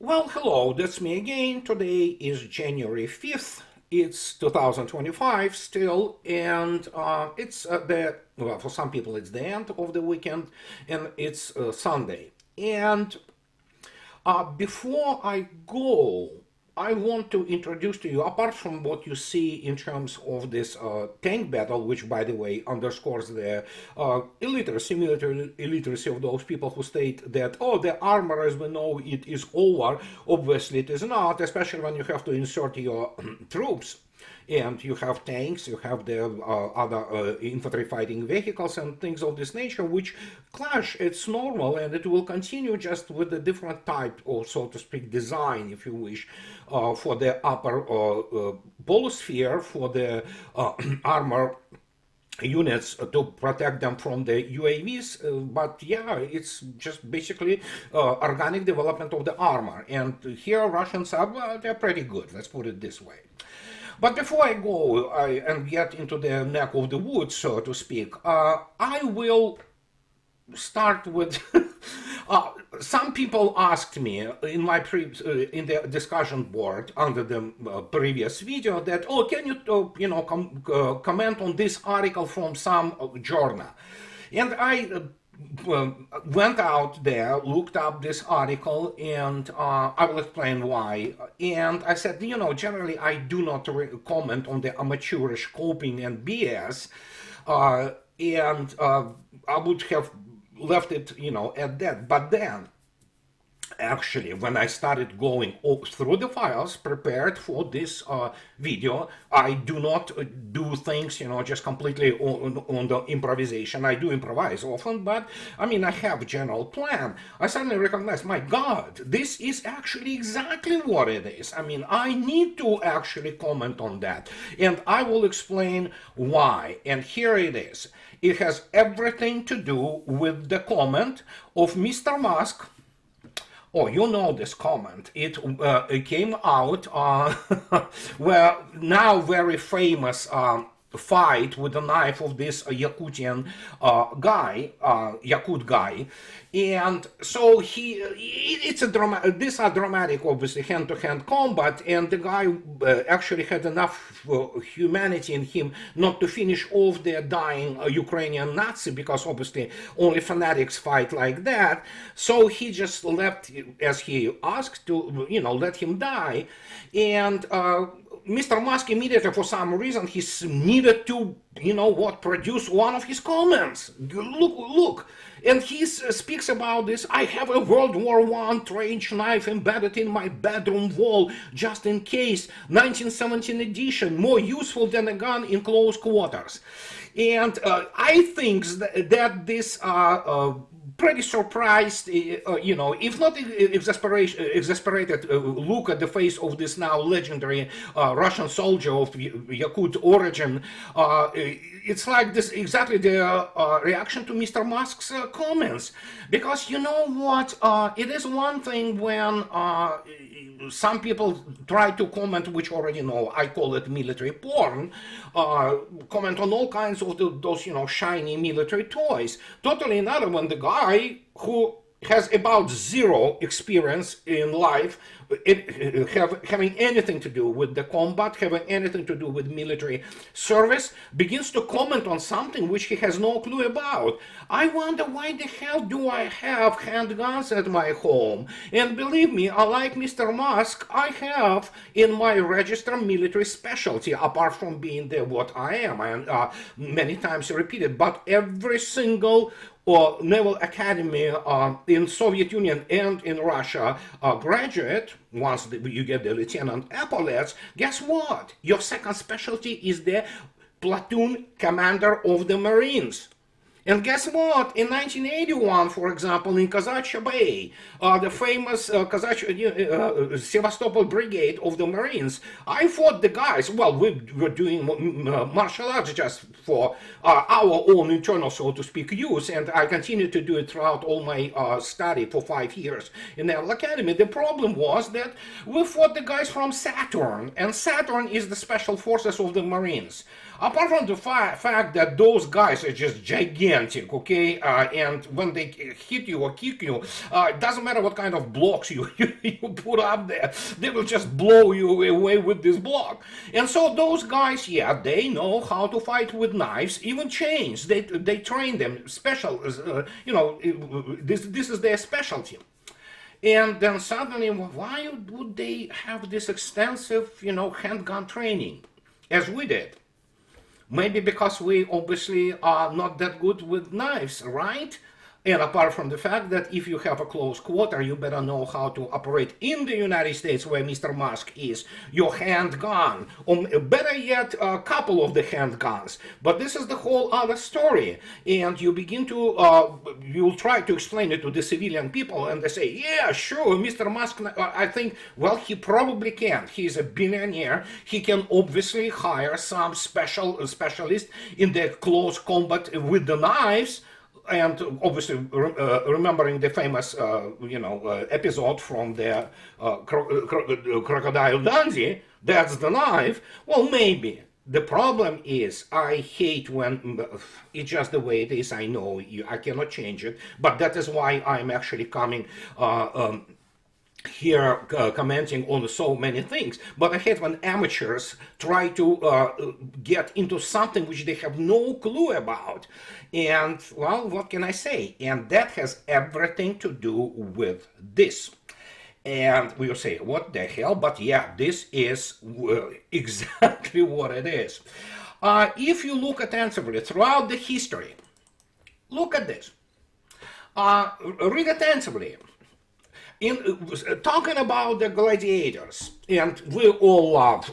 Well, hello, that's me again. Today is January 5th. It's 2025 still, and well, for some people it's the end of the weekend, and it's Sunday. And before I go, I want to introduce to you, apart from what you see in terms of this tank battle, which, by the way, underscores the illiteracy, military illiteracy of those people who state that, oh, the armor as we know it is over. Obviously, it is not, especially when you have to insert your troops and you have tanks, you have the other infantry fighting vehicles and things of this nature, which clash. It's normal, and it will continue just with a different type, or so to speak, design, if you wish, for the upper polosphere, for the armor units to protect them from the UAVs, but yeah, it's just basically organic development of the armor. And here Russians are, they're pretty good, let's put it this way. But before I go and get into the neck of the woods, so to speak, I will start with some people asked me in my in the discussion board under the previous video that, oh, can you comment on this article from some journal, and I went out there, looked up this article, and I will explain why. And I said, generally I do not comment on the amateurish coping and BS, and I would have left it, at that. But then, actually, when I started going through the files prepared for this video, I do not do things, just completely on the improvisation. I do improvise often, but I mean, I have a general plan. I suddenly recognize, my God, this is actually exactly what it is. I mean, I need to actually comment on that, and I will explain why. And here it is. It has everything to do with the comment of Mr. Musk. Oh, you know this comment. It came out where now very famous fight with the knife of this Yakutian Yakut guy, and so these are dramatic, obviously, hand-to-hand combat, and the guy actually had enough humanity in him not to finish off the dying Ukrainian Nazi, because obviously only fanatics fight like that. So he just left, as he asked, to let him die, and Mr. Musk immediately, for some reason, he needed to, produce one of his comments. Look. And he speaks about this. I have a World War I trench knife embedded in my bedroom wall, just in case. 1917 edition, more useful than a gun in close quarters. And I think that this pretty surprised, if not exasperated, look at the face of this now legendary Russian soldier of Yakut origin. It's like this exactly the reaction to Mr. Musk's comments. Because you know what? It is one thing when some people try to comment, which already know, I call it military porn, comment on all kinds of those, shiny military toys. Totally another when the guy who has about zero experience in life, having anything to do with the combat, having anything to do with military service, begins to comment on something which he has no clue about. I wonder, why the hell do I have handguns at my home? And believe me, unlike Mr. Musk, I have in my register military specialty, apart from being what I am, and many times repeated, but every single or Naval Academy in Soviet Union and in Russia graduate, once you get the lieutenant epaulets, guess what? Your second specialty is the platoon commander of the Marines. And guess what? In 1981, for example, in Kazachia Bay, the famous Sevastopol Brigade of the Marines, I fought the guys. Well, we were doing martial arts just for our own internal, so to speak, use, and I continued to do it throughout all my study for 5 years in Naval Academy. The problem was that we fought the guys from Saturn, and Saturn is the special forces of the Marines. Apart from the fact that those guys are just gigantic, okay, and when they hit you or kick you, it doesn't matter what kind of blocks you put up there, they will just blow you away with this block. And so those guys, yeah, they know how to fight with knives, even chains. They train them special, this is their specialty. And then suddenly, why would they have this extensive, handgun training, as we did? Maybe because we obviously are not that good with knives, right? And apart from the fact that if you have a close quarter, you better know how to operate in the United States, where Mr. Musk is, your handgun, or better yet, a couple of the handguns. But this is the whole other story. And you begin to, you'll try to explain it to the civilian people, and they say, yeah, sure, Mr. Musk, I think, well, he probably can. He's a billionaire. He can obviously hire some specialist in the close combat with the knives. And obviously, remembering the famous, episode from the Crocodile Dundee, that's the knife. Well, maybe. The problem is, I hate when it's just the way it is. I know I cannot change it, but that is why I'm actually coming here commenting on so many things. But I hate when amateurs try to get into something which they have no clue about. And, well, what can I say? And that has everything to do with this. And we'll say, what the hell? But yeah, this is exactly what it is. If you look attentively throughout the history, look at this. Read attentively. Talking about the gladiators, and we all love,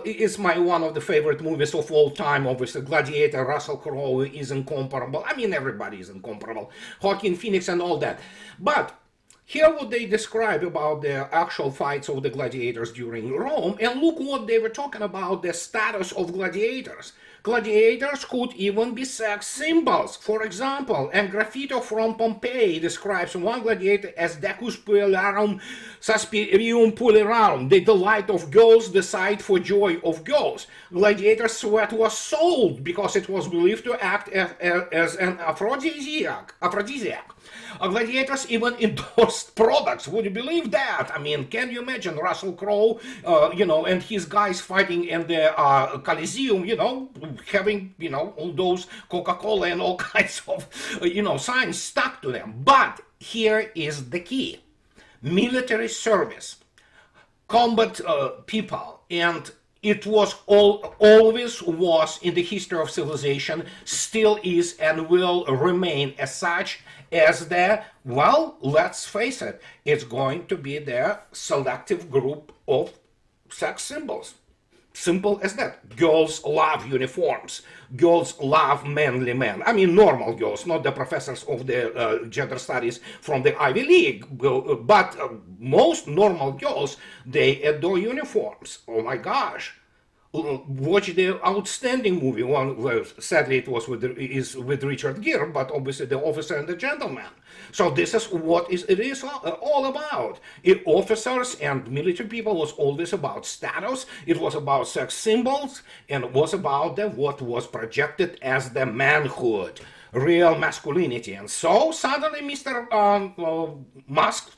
it's one of the favorite movies of all time, obviously. Gladiator, Russell Crowe is incomparable. I mean, everybody is incomparable. Joaquin Phoenix and all that. But here what they describe about the actual fights of the gladiators during Rome, and look what they were talking about, the status of gladiators. Gladiators could even be sex symbols. For example, a graffiti from Pompeii describes one gladiator as Decus puellarum suspirium puellarum, the delight of girls, the sight for joy of girls. Gladiator sweat was sold because it was believed to act as an aphrodisiac. Gladiators even endorsed products. Would you believe that? I mean, can you imagine Russell Crowe, and his guys fighting in the Coliseum, having, all those Coca-Cola and all kinds of, signs stuck to them. But here is the key. Military service, combat people, and it was always was in the history of civilization, still is and will remain as such, as let's face it, it's going to be the selective group of sex symbols. Simple as that. Girls love uniforms. Girls love manly men. I mean, normal girls, not the professors of the gender studies from the Ivy League. But most normal girls, they adore uniforms. Oh my gosh. Watch the outstanding movie. Sadly, it was with Richard Gere, but obviously The Officer and the Gentleman. So this is what it is all about. Officers and military people was always about status. It was about sex symbols, and it was about what was projected as the manhood, real masculinity. And so suddenly, Mr. Musk,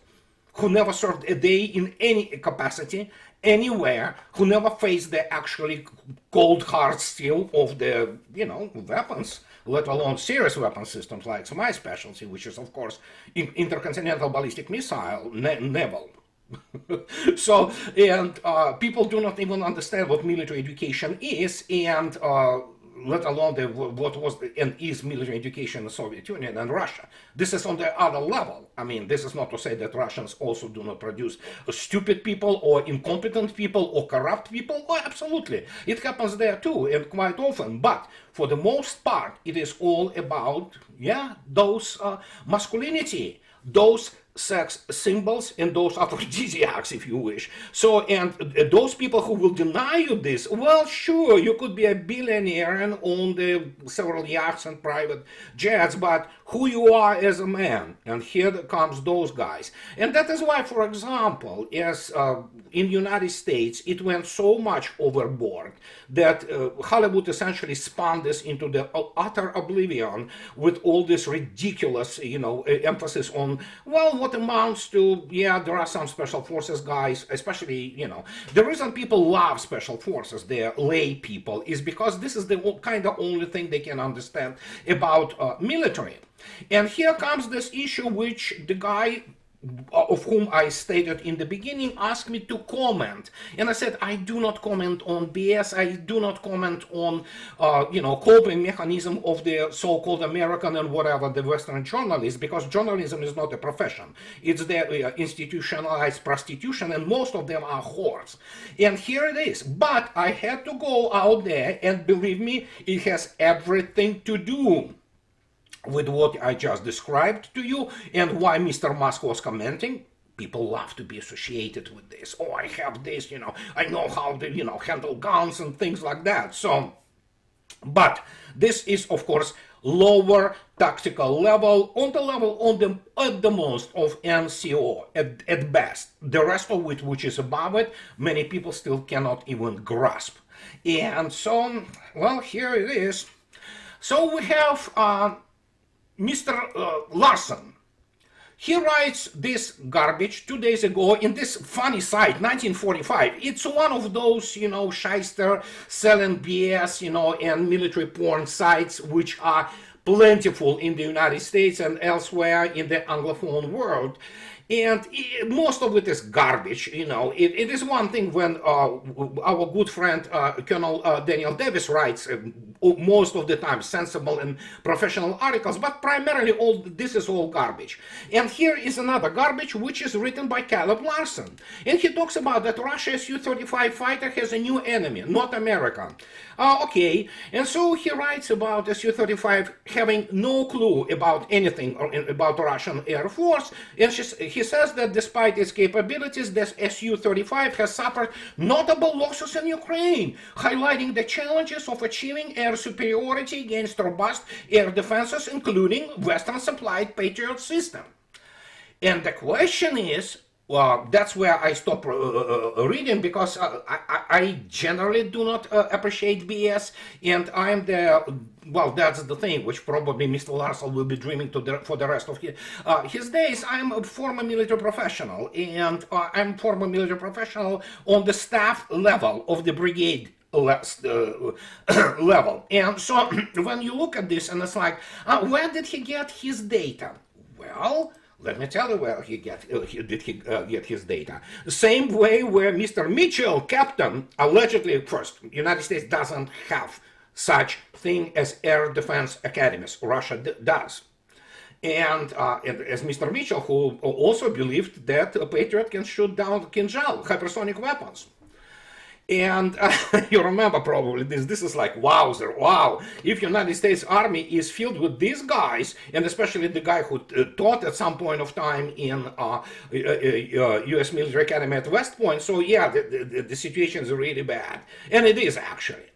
who never served a day in any capacity, anywhere, who never faced the actually cold hard steel of the, weapons, let alone serious weapon systems like my specialty, which is, of course, intercontinental ballistic missile, naval. So, and people do not even understand what military education is, and let alone what was and is military education in the Soviet Union and Russia. This is on the other level. I mean, this is not to say that Russians also do not produce stupid people or incompetent people or corrupt people. Oh, absolutely. It happens there too, and quite often. But for the most part, it is all about, those masculinity, those sex symbols and those aphrodisiacs, if you wish. So, and those people who will deny you this, well, sure, you could be a billionaire and own several yachts and private jets, but who you are as a man. And here comes those guys. And that is why, for example, as in the United States, it went so much overboard that Hollywood essentially spun this into the utter oblivion with all this ridiculous, emphasis on, well, what amounts to, yeah, there are some special forces guys, especially, the reason people love special forces, they're lay people, is because this is the kind of only thing they can understand about military. And here comes this issue which the guy of whom I stated in the beginning asked me to comment, and I said I do not comment on BS. I do not comment on coping mechanism of the so-called American and whatever the Western journalists, because journalism is not a profession. It's the institutionalized prostitution, and most of them are whores. And here it is. But I had to go out there, and believe me, it has everything to do with what I just described to you, and why Mr. Musk was commenting. People love to be associated with this. Oh, I have this, I know how to, handle guns and things like that. So, but this is, of course, lower tactical level, at the most of NCO, at best. The rest of it, which is above it, many people still cannot even grasp. And so, well, here it is. So we have Mr. Larson. He writes this garbage 2 days ago in this funny site, 1945. It's one of those, shyster, selling BS, and military porn sites, which are plentiful in the United States and elsewhere in the Anglophone world. And most of it is garbage, It is one thing when our good friend Colonel Daniel Davis writes most of the time sensible and professional articles, but primarily this is all garbage. And here is another garbage which is written by Caleb Larson. And he talks about that Russia's Su-35 fighter has a new enemy, not America. Okay, and so he writes about the Su-35 having no clue about anything about the Russian Air Force, and he says that despite its capabilities, the Su-35 has suffered notable losses in Ukraine, highlighting the challenges of achieving air superiority against robust air defenses, including Western-supplied Patriot system. And the question is, well, that's where I stop reading, because I generally do not appreciate BS, and I'm that's the thing, which probably Mr. Larson will be dreaming for the rest of his days. I'm a former military professional, and I'm former military professional on the staff level of the brigade level. And so when you look at this, and it's like, where did he get his data? Well, let me tell you where he get his data. The same way where Mr. Mitchell, captain, allegedly, first, United States doesn't have such thing as air defense academies. Russia does. And as Mr. Mitchell, who also believed that a Patriot can shoot down Kinjal, hypersonic weapons. And you remember probably this is like, wowzer, wow. If United States Army is filled with these guys, and especially the guy who taught at some point of time in U.S. Military Academy at West Point, so yeah, the situation is really bad. And it is actually.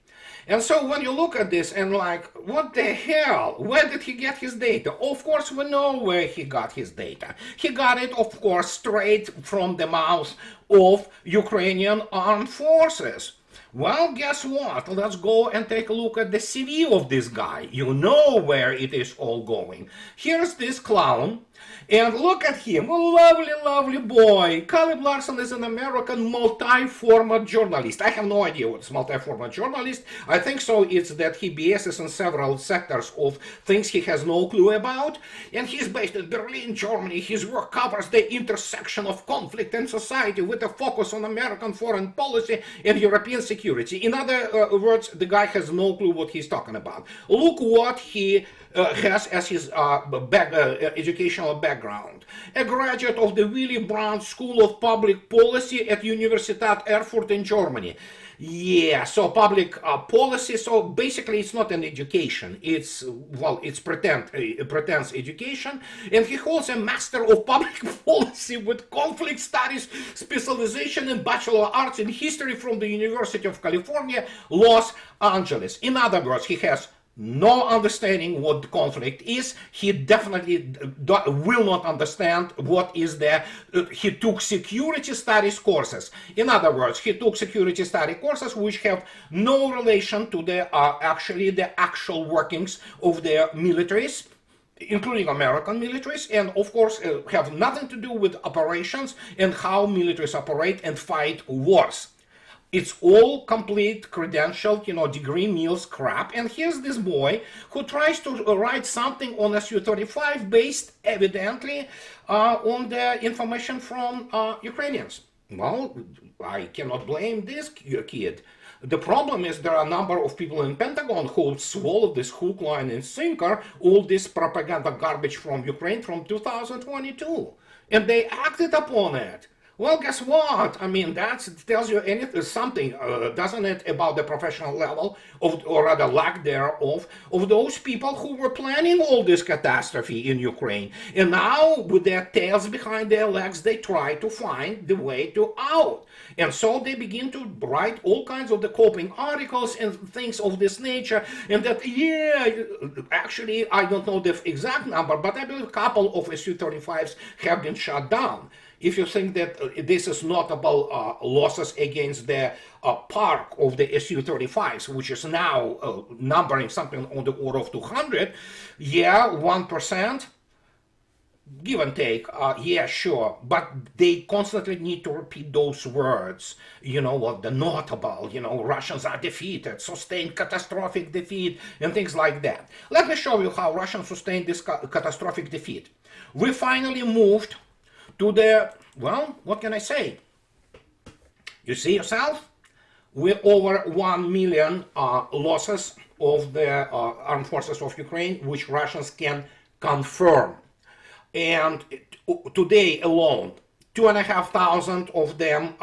And so when you look at this and like, what the hell? Where did he get his data? Of course, we know where he got his data. He got it, of course, straight from the mouth of Ukrainian armed forces. Well, guess what? Let's go and take a look at the CV of this guy. You know where it is all going. Here's this clown. And look at him, a lovely, lovely boy. Caleb Larson is an American multi-format journalist. I have no idea what's multi-format journalist. I think so it's that he BSs in several sectors of things he has no clue about. And he's based in Berlin, Germany. His work covers the intersection of conflict and society with a focus on American foreign policy and European security. In other words, the guy has no clue what he's talking about. Look what he has as his educational background. A graduate of the Willy Brandt School of Public Policy at Universität Erfurt in Germany. Yeah, so public policy. So basically, it's not an education. It's well, it's pretends education, and he holds a Master of Public Policy with Conflict Studies specialization in Bachelor of Arts in History from the University of California, Los Angeles. In other words, he has no understanding what conflict is. He definitely will not understand what is the he took security studies courses. In other words, he took security study courses which have no relation to the actually the actual workings of the militaries, including American militaries, and of course have nothing to do with operations and how militaries operate and fight wars. It's all complete credentialed, degree meals crap. And here's this boy who tries to write something on Su-35 based evidently on the information from Ukrainians. Well, I cannot blame this kid. The problem is there are a number of people in Pentagon who swallowed this hook, line, and sinker, all this propaganda garbage from Ukraine from 2022. And they acted upon it. Well, guess what? I mean, that tells you anything, something, doesn't it, about the professional level of, or rather lack thereof, of those people who were planning all this catastrophe in Ukraine. And now, with their tails behind their legs, they try to find the way to out. And so they begin to write all kinds of the coping articles and things of this nature. And that, yeah, actually, I don't know the exact number, but I believe a couple of Su-35s have been shut down. If you think that this is notable losses against the park of the Su-35s, which is now numbering something on the order of 200, yeah, 1%, give and take, yeah, sure, but they constantly need to repeat those words, what the notable, Russians are defeated, sustained catastrophic defeat, and things like that. Let me show you how Russians sustained this catastrophic defeat. We finally moved to the, well, what can I say? You see yourself? We're over 1 million losses of the armed forces of Ukraine, which Russians can confirm. And today alone, 2,500 of them,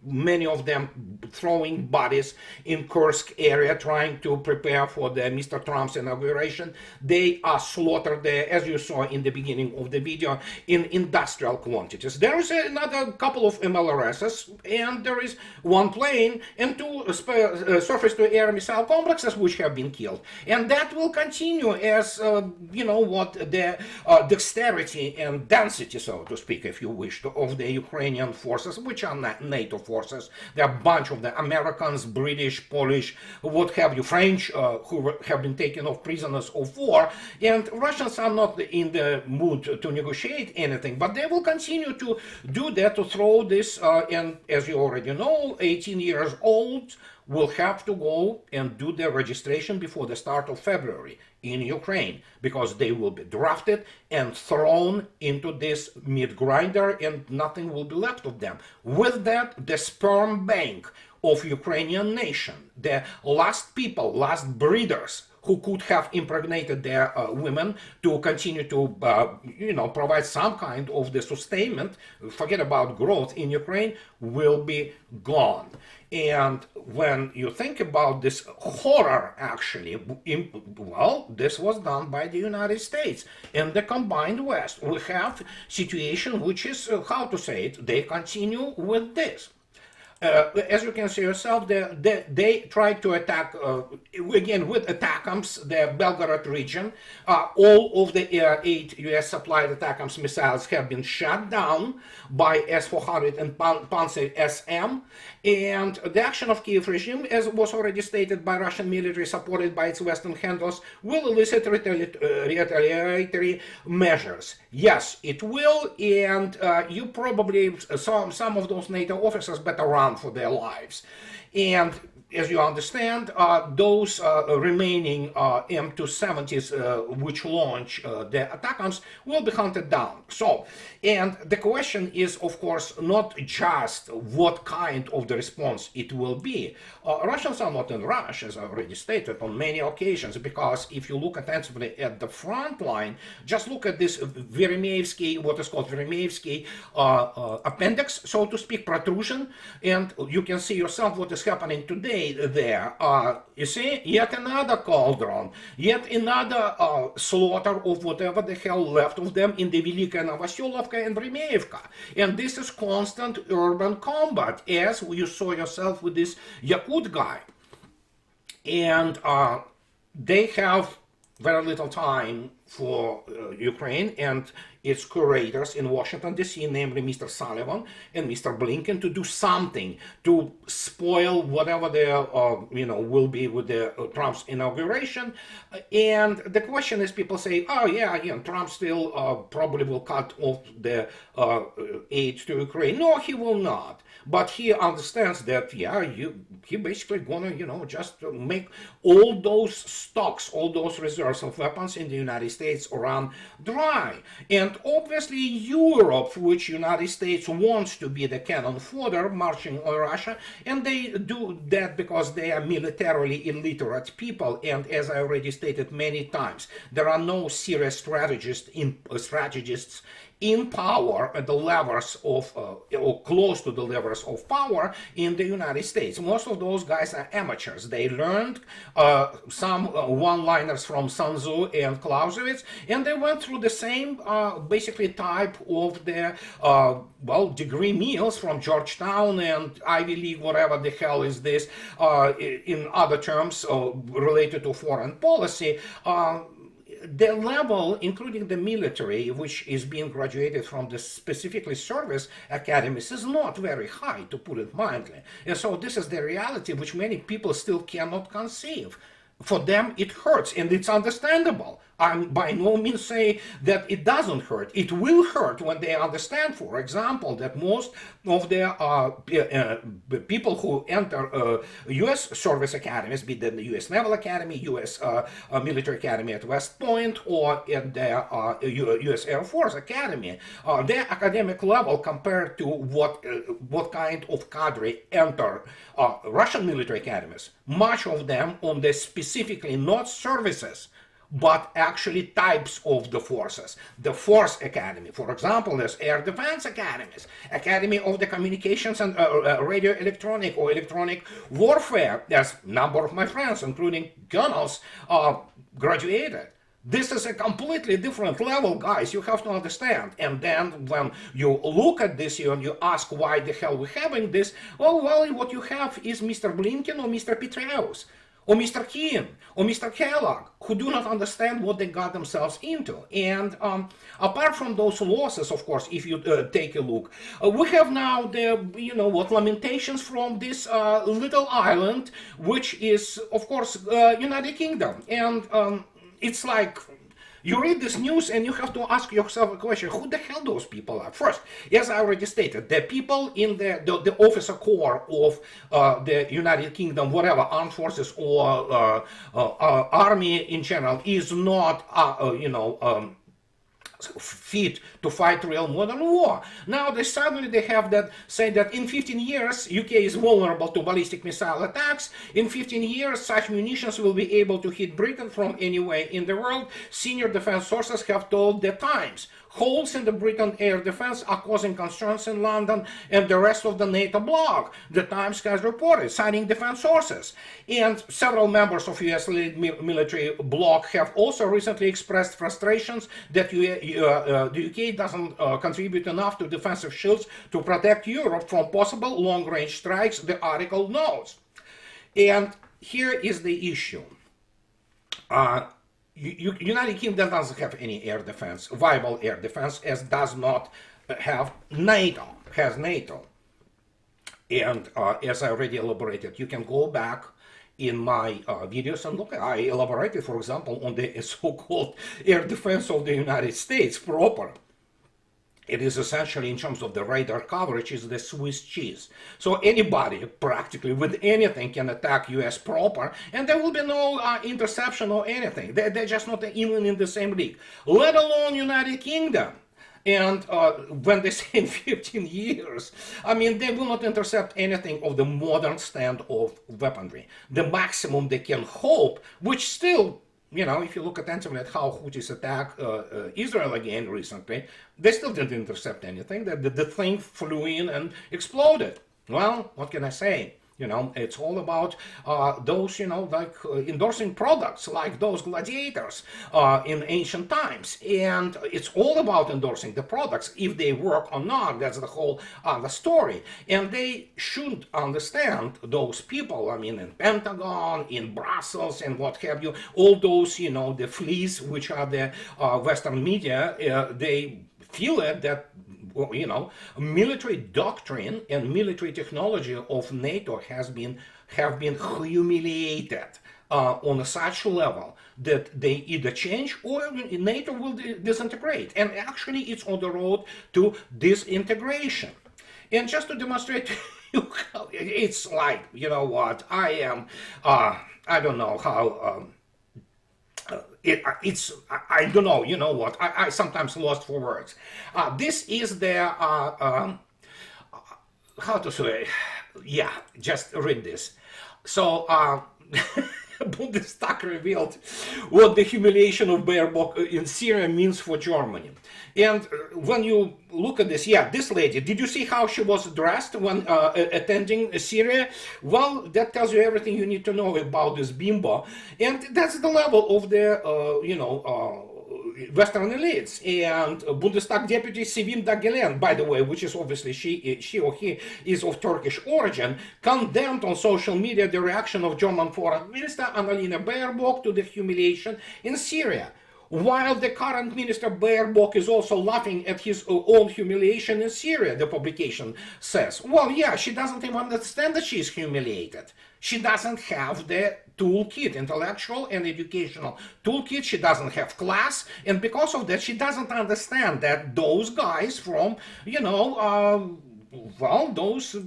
many of them throwing bodies in Kursk area, trying to prepare for the Mr. Trump's inauguration. They are slaughtered there, as you saw in the beginning of the video, in industrial quantities. There is another couple of MLRSs, and there is one plane and two surface-to-air missile complexes which have been killed. And that will continue as, what the dexterity and density, so to speak, if you wish, of the Ukrainian forces, which are NATO forces. There are a bunch of the Americans, British, Polish, what have you, French, who have been taken off prisoners of war. And Russians are not in the mood to negotiate anything, but they will continue to do that, to throw this, and as you already know, 18 years old will have to go and do their registration before the start of February in Ukraine, because they will be drafted and thrown into this meat grinder and nothing will be left of them. With that, the sperm bank of Ukrainian nation, the last people, last breeders who could have impregnated their women to continue to, provide some kind of the sustainment, forget about growth in Ukraine, will be gone. And when you think about this horror, actually, well, this was done by the United States and the combined West. We have situation which is, how to say it, they continue with this. As you can see yourself, they tried to attack, again, with ATACMS, the Belgorod region. All of the 8 US supplied ATACMS missiles have been shot down by S-400 and Panzer SM. And the action of Kiev regime, as was already stated by Russian military supported by its Western handlers, will elicit retaliatory measures. Yes, it will, and you probably, some of those NATO officers better run for their lives. And as you understand, those remaining M270s which launch the ATACMS will be hunted down. So, and the question is, of course, not just what kind of the response it will be. Russians are not in rush, as I already stated on many occasions, because if you look attentively at the front line, just look at this Veremeyevsky, what is called Veremeyevsky appendix, so to speak, protrusion, and you can see yourself what is happening today there. You see, yet another cauldron, yet another slaughter of whatever the hell left of them in the Velika Novoselovka and Veremeyevka. And this is constant urban combat, as you saw yourself with this Yakut guy. And they have very little time for Ukraine and its curators in Washington, D.C., namely Mr. Sullivan and Mr. Blinken, to do something to spoil whatever there will be with the Trump's inauguration. And the question is, people say, oh yeah, Trump still probably will cut off the aid to Ukraine. No, he will not. But he understands that, yeah, he basically gonna, just make all those stocks, all those reserves of weapons in the United States run dry. And obviously Europe, which United States wants to be the cannon fodder marching on Russia, and they do that because they are militarily illiterate people. And as I already stated many times, there are no serious strategists in power at the levers of, or close to the levers of power in the United States. Most of those guys are amateurs. They learned some one-liners from Sun Tzu and Clausewitz, and they went through the same basically type of the degree meals from Georgetown and Ivy League, whatever the hell is this, in other terms related to foreign policy. The level, including the military, which is being graduated from the specifically service academies, is not very high, to put it mildly. And so this is the reality which many people still cannot conceive. For them, it hurts, and it's understandable. I'm by no means saying that it doesn't hurt. It will hurt when they understand, for example, that most of the people who enter U.S. service academies, be it the U.S. Naval Academy, U.S. Military Academy at West Point, or at the U.S. Air Force Academy, their academic level compared to what kind of cadre enter Russian military academies, much of them on the specifically not services, but actually types of the forces. The Force Academy, for example, there's Air Defense Academies, Academy of the Communications and Radio Electronic or Electronic Warfare. There's a number of my friends, including colonels, graduated. This is a completely different level, guys. You have to understand. And then when you look at this and you ask why the hell we're having this, oh, well, what you have is Mr. Blinken or Mr. Petraeus, or Mr. Keane, or Mr. Kellogg, who do not understand what they got themselves into. And apart from those losses, of course, if you take a look, we have now the, lamentations from this little island, which is, of course, United Kingdom. And it's like, you read this news and you have to ask yourself a question: who the hell those people are? First, as I already stated, the people in the officer corps of the United Kingdom, whatever, armed forces or army in general, is not, fit to fight real modern war. Now they have that, say that in 15 years UK is vulnerable to ballistic missile attacks. In 15 years such munitions will be able to hit Britain from anywhere in the world. Senior defense sources have told the Times. Holes in the Britain air defense are causing concerns in London and the rest of the NATO bloc, the Times has reported, citing defense sources. And several members of US-led military bloc have also recently expressed frustrations that the UK doesn't contribute enough to defensive shields to protect Europe from possible long-range strikes, the article notes. And here is the issue. United Kingdom doesn't have any air defense, viable air defense, as does not have NATO, has NATO. And as I already elaborated, you can go back in my videos and look, I elaborated, for example, on the so-called air defense of the United States proper. It is essentially, in terms of the radar coverage, is the Swiss cheese. So anybody practically with anything can attack US proper, and there will be no interception or anything. They're just not even in the same league, let alone United Kingdom. And when they say in 15 years, I mean, they will not intercept anything of the modern standoff weaponry. The maximum they can hope, which still, you know, if you look attentively at how Houthis attacked Israel again recently, they still didn't intercept anything. The thing flew in and exploded. Well, what can I say? You know, it's all about those, you know, like endorsing products like those gladiators in ancient times. And it's all about endorsing the products. If they work or not, that's the whole other story. And they should understand, those people, I mean, in Pentagon, in Brussels, and what have you, all those, you know, the fleas, which are the Western media, they feel it that, well, you know, military doctrine and military technology of NATO have been humiliated on such a level that they either change or NATO will disintegrate. And actually, it's on the road to disintegration. And just to demonstrate to you, it's like, you know what, I am, I don't know how. I don't know, you know what, I sometimes lost for words. This is the, how to say, yeah, just read this. So, Bundestag revealed what the humiliation of Baerbock in Syria means for Germany. And when you look at this, yeah, this lady, did you see how she was dressed when attending Syria? Well, that tells you everything you need to know about this bimbo. And that's the level of the, you know, Western elites. And Bundestag deputy Sevim Dagelen, by the way, which is obviously she or he is of Turkish origin, condemned on social media the reaction of German Foreign Minister Annalena Baerbock to the humiliation in Syria. While the current minister Baerbock is also laughing at his own humiliation in Syria, the publication says. Well, yeah, she doesn't even understand that she's humiliated. She doesn't have the toolkit, intellectual and educational toolkit. She doesn't have class, and because of that, she doesn't understand that those guys from, you know, well, those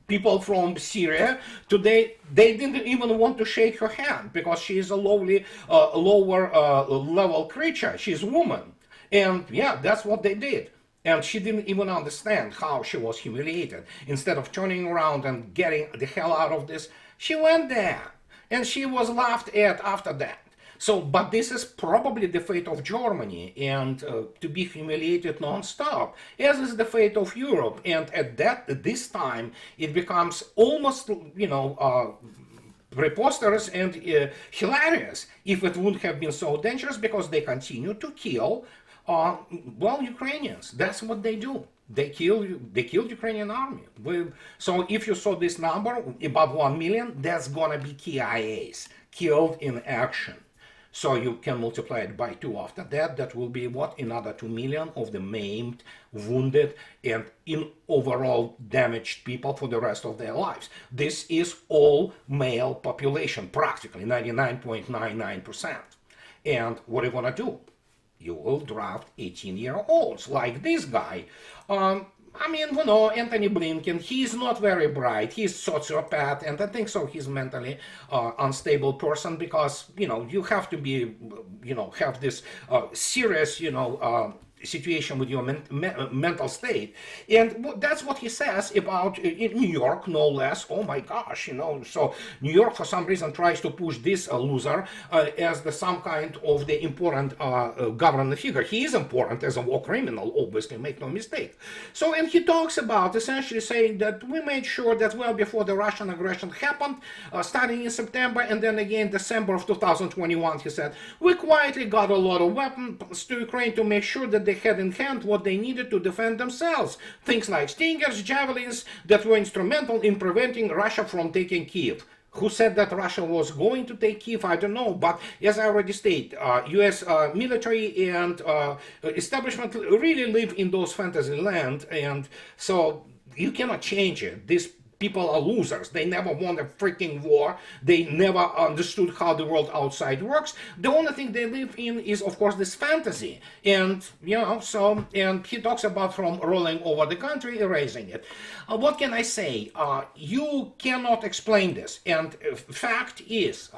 people from Syria today, they didn't even want to shake her hand because she is a lowly, lower level creature. She's a woman. And yeah, that's what they did. And she didn't even understand how she was humiliated. Instead of turning around and getting the hell out of this, she went there. And she was laughed at after that. So, but this is probably the fate of Germany, and to be humiliated non-stop, as is the fate of Europe. And at this time, it becomes almost, you know, preposterous and hilarious if it wouldn't have been so dangerous, because they continue to kill, well, Ukrainians. That's what they do. They killed Ukrainian army. So if you saw this number above 1 million, that's gonna be KIAs killed in action. So you can multiply it by 2 after that. That will be what? Another 2 million of the maimed, wounded, and in overall damaged people for the rest of their lives. This is all male population, practically 99.99%. And what are you gonna do? You will draft 18-year-olds like this guy. I mean, you know, Anthony Blinken, he's not very bright. He's sociopath, and I think so he's mentally unstable person, because, you know, you have to be, you know, have this serious, you know, situation with your mental state. And that's what he says about in New York, no less. Oh my gosh, you know, so New York for some reason tries to push this loser as some kind of the important government figure. He is important as a war criminal, obviously, make no mistake. So, and he talks about essentially saying that we made sure that well before the Russian aggression happened, starting in September and then again December of 2021, he said, we quietly got a lot of weapons to Ukraine to make sure that they had in hand what they needed to defend themselves. Things like Stingers, javelins that were instrumental in preventing Russia from taking Kiev. Who said that Russia was going to take Kiev? I don't know. But as I already stated, U.S. military and establishment really live in those fantasy land. And so you cannot change it. This people are losers. They never won a freaking war. They never understood how the world outside works. The only thing they live in is, of course, this fantasy. And, and he talks about from rolling over the country, erasing it. What can I say? You cannot explain this. And fact is,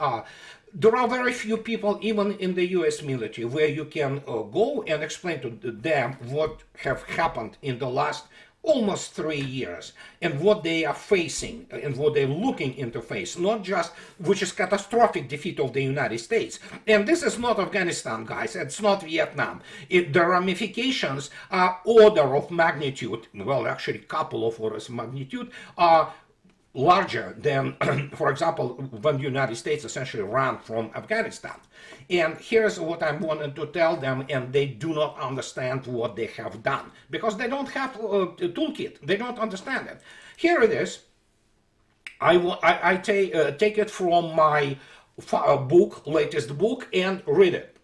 there are very few people, even in the US military, where you can go and explain to them what have happened in the last almost 3 years and what they are facing and what they're looking into face, not just, which is catastrophic defeat of the United States. And this is not Afghanistan, guys. It's not Vietnam. The ramifications are order of magnitude, well, actually couple of orders of magnitude, are larger than, for example, when the United States essentially ran from Afghanistan. And here's what I wanted to tell them, and they do not understand what they have done, because they don't have a toolkit. They don't understand it. Here it is. I take it from my book, latest book, and read it.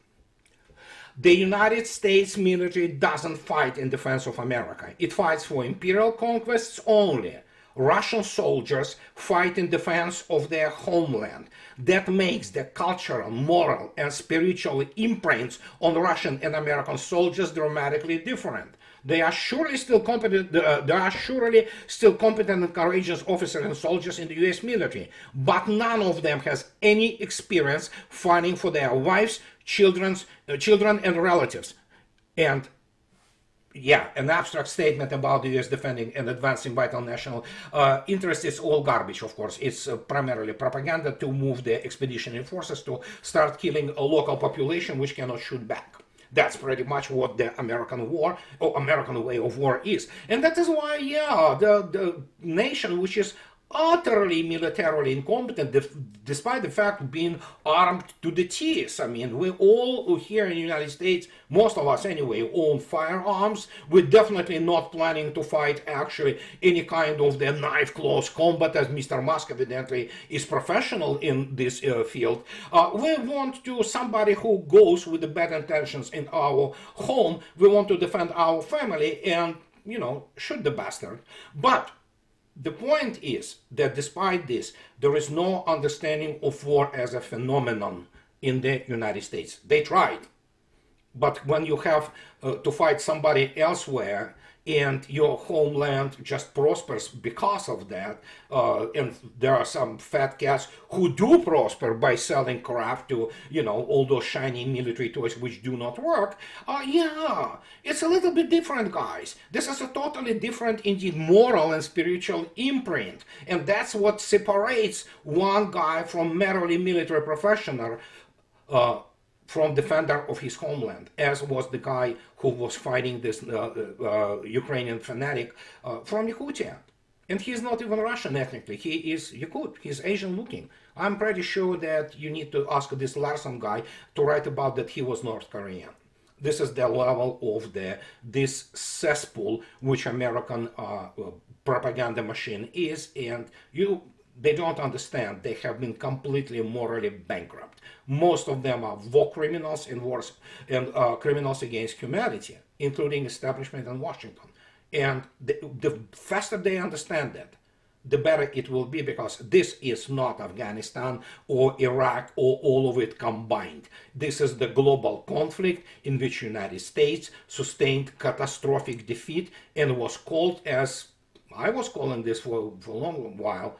The United States military doesn't fight in defense of America. It fights for imperial conquests only. Russian soldiers fight in defense of their homeland. That makes the cultural, moral, and spiritual imprints on Russian and American soldiers dramatically different. They are surely still competent. And courageous officers and soldiers in the U.S. military, but none of them has any experience fighting for their wives, children, and relatives. And yeah, an abstract statement about the U.S. defending and advancing vital national interests is all garbage, of course. It's primarily propaganda to move the expeditionary forces to start killing a local population which cannot shoot back. That's pretty much what the American war, or American way of war is. And that is why, yeah, the nation which is utterly militarily incompetent, despite the fact of being armed to the teeth. I mean, we all here in the United States, most of us anyway, own firearms. We're definitely not planning to fight actually any kind of the knife close combat, as Mr. Musk evidently is professional in this field. We want to somebody who goes with the bad intentions in our home. We want to defend our family and, shoot the bastard. But the point is that despite this, there is no understanding of war as a phenomenon in the United States. They tried. But when you have to fight somebody elsewhere and your homeland just prospers because of that, and there are some fat cats who do prosper by selling crap to, all those shiny military toys which do not work, yeah, it's a little bit different, guys. This is a totally different, indeed, moral and spiritual imprint. And that's what separates one guy from merely military professional, from defender of his homeland, as was the guy who was fighting this Ukrainian fanatic from Yakutia. And he's not even Russian ethnically, he is Yakut, he's Asian looking. I'm pretty sure that you need to ask this Larson guy to write about that he was North Korean. This is the level of this cesspool which American propaganda machine is, and they don't understand. They have been completely morally bankrupt. Most of them are war criminals and wars and criminals against humanity, including establishment in Washington. And the faster they understand that, the better it will be, because this is not Afghanistan or Iraq or all of it combined. This is the global conflict in which the United States sustained catastrophic defeat and was called, as I was calling this for a long while,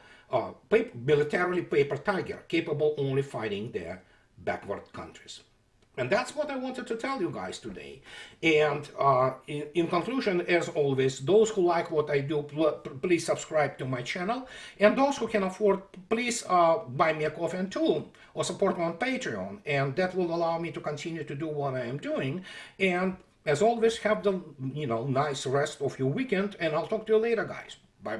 militarily paper tiger, capable only fighting their backward countries. And that's what I wanted to tell you guys today. And in conclusion, as always, those who like what I do, please subscribe to my channel. And those who can afford, please buy me a coffee and two, or support me on Patreon. And that will allow me to continue to do what I am doing. And as always, have the nice rest of your weekend. And I'll talk to you later, guys. Bye-bye.